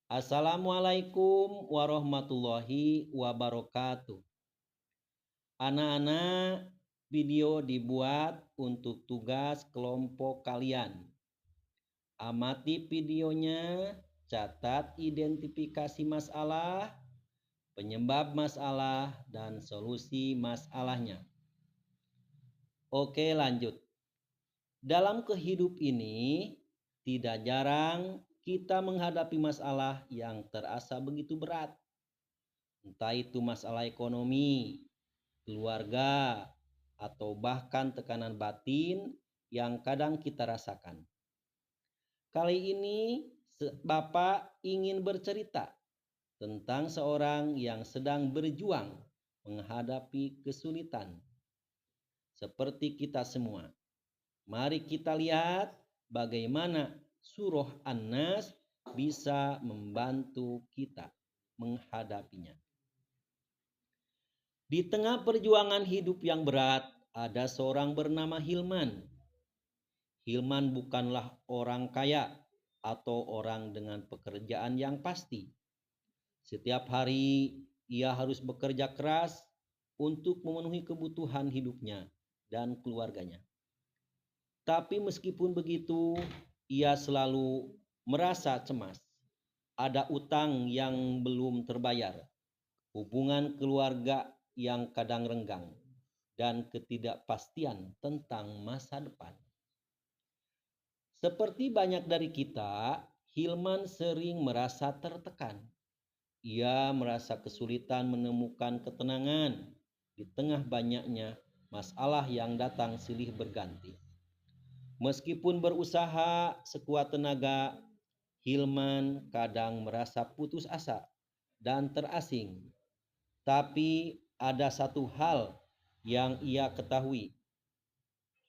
Assalamualaikum warahmatullahi wabarakatuh. Anak-anak, video dibuat untuk tugas kelompok kalian. Amati videonya, catat identifikasi masalah, penyebab masalah, dan solusi masalahnya. Oke, lanjut. Dalam kehidupan ini, tidak jarang kita menghadapi masalah yang terasa begitu berat. Entah itu masalah ekonomi, keluarga, atau bahkan tekanan batin yang kadang kita rasakan. Kali ini Bapak ingin bercerita tentang seorang yang sedang berjuang menghadapi kesulitan. Seperti kita semua. Mari kita lihat bagaimana surah An-Nas bisa membantu kita menghadapinya. Di tengah perjuangan hidup yang berat, ada seorang bernama Hilman. Hilman bukanlah orang kaya atau orang dengan pekerjaan yang pasti. Setiap hari ia harus bekerja keras untuk memenuhi kebutuhan hidupnya dan keluarganya. Tapi meskipun begitu, ia selalu merasa cemas. Ada utang yang belum terbayar, hubungan keluarga yang kadang renggang, dan ketidakpastian tentang masa depan. Seperti banyak dari kita, Hilman sering merasa tertekan. Ia merasa kesulitan menemukan ketenangan di tengah banyaknya masalah yang datang silih berganti. Meskipun berusaha sekuat tenaga, Hilman kadang merasa putus asa dan terasing. Tapi ada satu hal yang ia ketahui.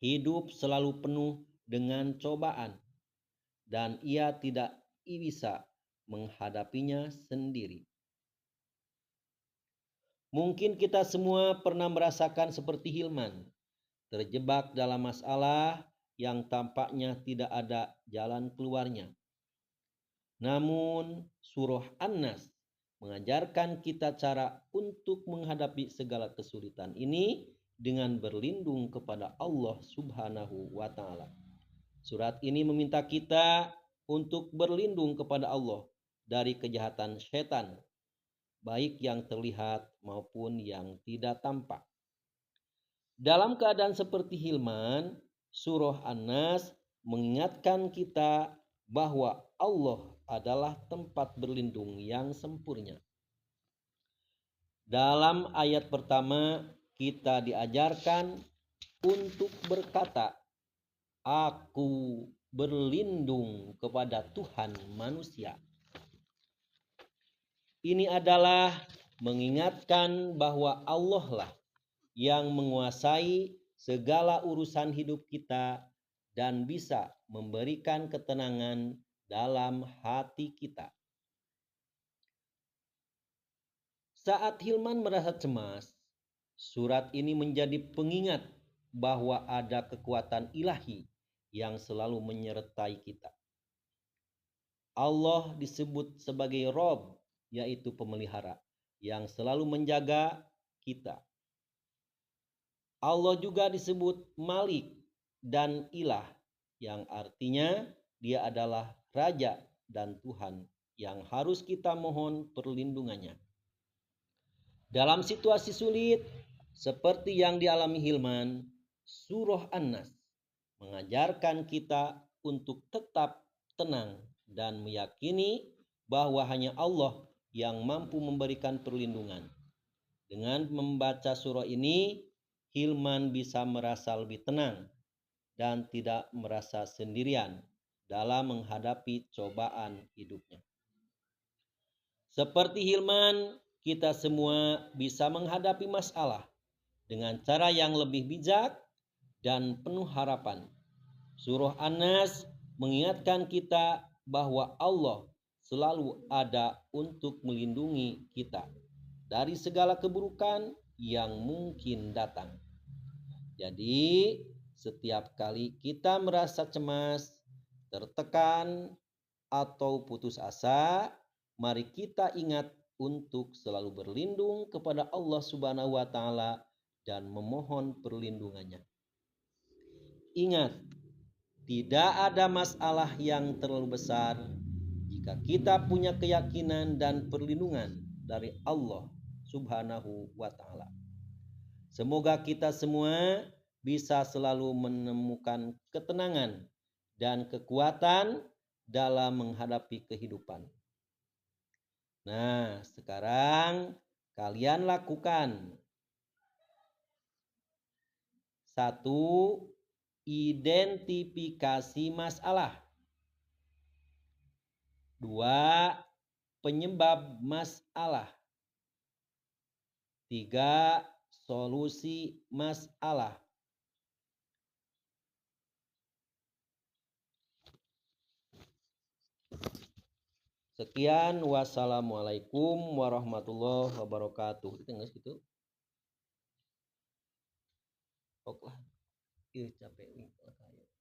Hidup selalu penuh dengan cobaan dan ia tidak bisa menghadapinya sendiri. Mungkin kita semua pernah merasakan seperti Hilman, terjebak dalam masalah yang tampaknya tidak ada jalan keluarnya. Namun surah An-Nas mengajarkan kita cara untuk menghadapi segala kesulitan ini dengan berlindung kepada Allah Subhanahu wa Ta'ala. Surat ini meminta kita untuk berlindung kepada Allah dari kejahatan setan, baik yang terlihat maupun yang tidak tampak. Dalam keadaan seperti Hilman, surah An-Nas mengingatkan kita bahwa Allah adalah tempat berlindung yang sempurna. Dalam ayat pertama kita diajarkan untuk berkata, "Aku berlindung kepada Tuhan manusia." Ini adalah mengingatkan bahwa Allah lah yang menguasai segala urusan hidup kita dan bisa memberikan ketenangan dalam hati kita. Saat Hilman merasa cemas, surat ini menjadi pengingat bahwa ada kekuatan ilahi yang selalu menyertai kita. Allah disebut sebagai Rob, yaitu pemelihara, yang selalu menjaga kita. Allah juga disebut Malik dan Ilah, yang artinya dia adalah Raja dan Tuhan yang harus kita mohon perlindungannya. Dalam situasi sulit seperti yang dialami Hilman, surah An-Nas mengajarkan kita untuk tetap tenang dan meyakini bahwa hanya Allah yang mampu memberikan perlindungan. Dengan membaca surah ini, Hilman bisa merasa lebih tenang dan tidak merasa sendirian dalam menghadapi cobaan hidupnya. Seperti Hilman, kita semua bisa menghadapi masalah dengan cara yang lebih bijak dan penuh harapan. Surah An-Nas mengingatkan kita bahwa Allah selalu ada untuk melindungi kita dari segala keburukan yang mungkin datang. Jadi, setiap kali kita merasa cemas, tertekan, atau putus asa, mari kita ingat untuk selalu berlindung kepada Allah Subhanahu wa taala dan memohon perlindungannya. Ingat, tidak ada masalah yang terlalu besar jika kita punya keyakinan dan perlindungan dari Allah Subhanahu wa taala. Semoga kita semua bisa selalu menemukan ketenangan dan kekuatan dalam menghadapi kehidupan. Nah, sekarang kalian lakukan. 1. Identifikasi masalah. 2. Penyebab masalah. 3. Solusi masalah. Sekian, wassalamualaikum warahmatullahi wabarakatuh. Itu nggak gitu? Oke lah, capek nih.